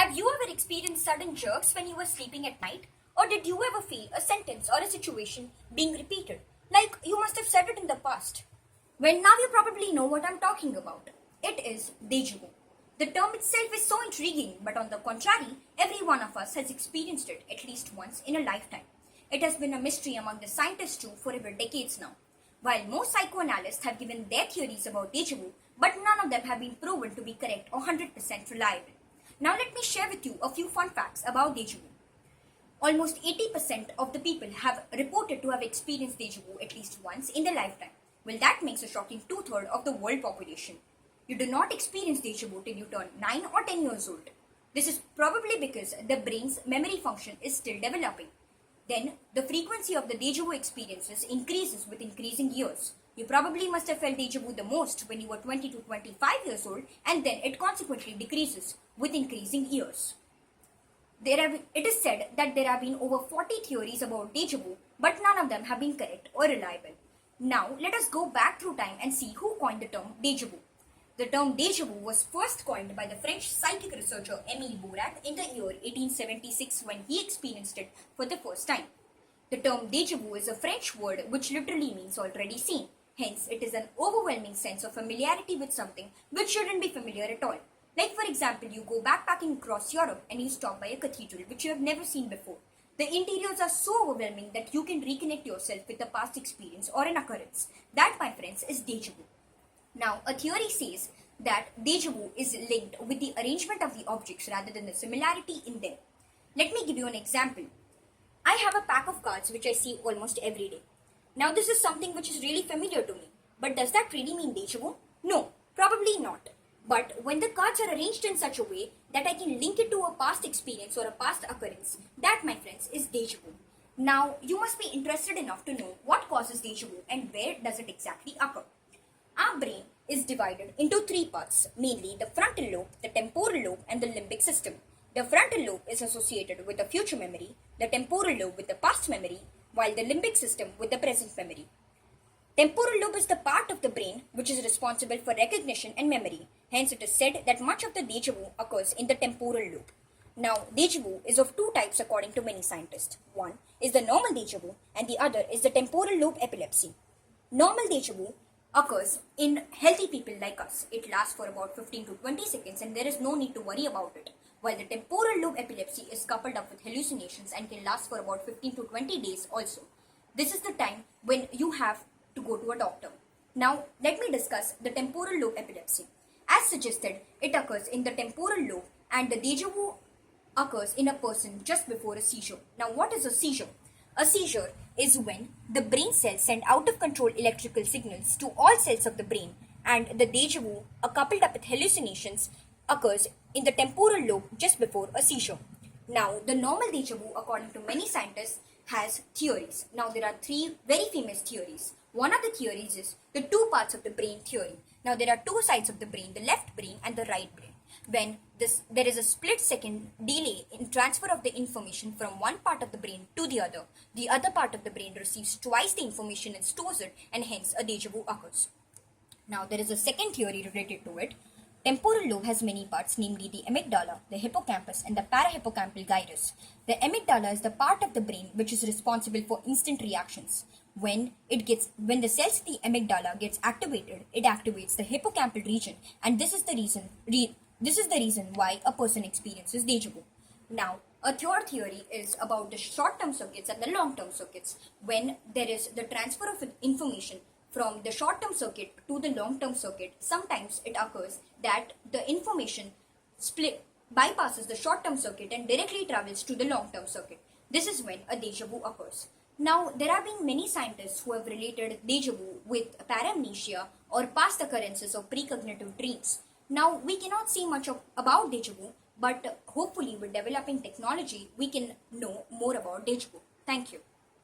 Have you ever experienced sudden jerks when you were sleeping at night? Or did you ever feel a sentence or a situation being repeated? Like you must have said it in the past. Well, now you probably know what I'm talking about. It is déjà vu. The term itself is so intriguing, but on the contrary, every one of us has experienced it at least once in a lifetime. It has been a mystery among the scientists too for over decades now. While most psychoanalysts have given their theories about déjà vu, but none of them have been proven to be correct or 100% reliable. Now let me share with you a few fun facts about déjà vu. Almost 80% of the people have reported to have experienced déjà vu at least once in their lifetime. Well, that makes a shocking two-thirds of the world population. You do not experience déjà vu till you turn 9 or 10 years old. This is probably because the brain's memory function is still developing. Then, the frequency of the déjà vu experiences increases with increasing years. You probably must have felt déjà vu the most when you were 20 to 25 years old, and then it consequently decreases with increasing years. It is said that there have been over 40 theories about déjà vu, but none of them have been correct or reliable. Now, let us go back through time and see who coined the term déjà vu. The term déjà vu was first coined by the French psychic researcher Émile Bourac in the year 1876 when he experienced it for the first time. The term déjà vu is a French word which literally means already seen. Hence, it is an overwhelming sense of familiarity with something which shouldn't be familiar at all. Like for example, you go backpacking across Europe and you stop by a cathedral which you have never seen before. The interiors are so overwhelming that you can reconnect yourself with a past experience or an occurrence. That, my friends, is déjà vu. Now, a theory says that déjà vu is linked with the arrangement of the objects rather than the similarity in them. Let me give you an example. I have a pack of cards which I see almost every day. Now, this is something which is really familiar to me. But does that really mean déjà vu? No, probably not. But when the cards are arranged in such a way that I can link it to a past experience or a past occurrence, that, my friends, is déjà vu. Now, you must be interested enough to know what causes déjà vu and where does it exactly occur. Our brain is divided into three parts, mainly the frontal lobe, the temporal lobe, and the limbic system. The frontal lobe is associated with the future memory, the temporal lobe with the past memory, while the limbic system with the present memory. Temporal lobe is the part of the brain which is responsible for recognition and memory. Hence, it is said that much of the déjà vu occurs in the temporal lobe. Now, déjà vu is of two types according to many scientists. One is the normal déjà vu and the other is the temporal lobe epilepsy. Normal déjà vu occurs in healthy people like us. It lasts for about 15 to 20 seconds and there is no need to worry about it. While the temporal lobe epilepsy is coupled up with hallucinations and can last for about 15 to 20 days also. This is the time when you have to go to a doctor. Now, let me discuss the temporal lobe epilepsy. As suggested, it occurs in the temporal lobe and the déjà vu occurs in a person just before a seizure. Now, what is a seizure? A seizure is when the brain cells send out of control electrical signals to all cells of the brain, and the déjà vu, coupled up with hallucinations, occurs in the temporal lobe just before a seizure. Now, the normal déjà vu, according to many scientists, has theories. Now, there are three very famous theories. One of the theories is the two parts of the brain theory. Now, there are two sides of the brain, the left brain and the right brain. When there is a split second delay in transfer of the information from one part of the brain to the other part of the brain receives twice the information and stores it, and hence a déjà vu occurs. Now, there is a second theory related to it. Temporal lobe has many parts, namely the amygdala, the hippocampus, and the parahippocampal gyrus. The amygdala is the part of the brain which is responsible for instant reactions. When the cells of the amygdala gets activated, it activates the hippocampal region, and this is the reason why a person experiences déjà vu. Now, a third theory is about the short-term circuits and the long-term circuits. When there is the transfer of information from the short-term circuit to the long-term circuit, sometimes it occurs that the information bypasses the short-term circuit and directly travels to the long-term circuit. This is when a déjà vu occurs. Now, there have been many scientists who have related déjà vu with paramnesia or past occurrences of precognitive dreams. Now, we cannot see much about déjà vu, but hopefully with developing technology, we can know more about déjà vu. Thank you.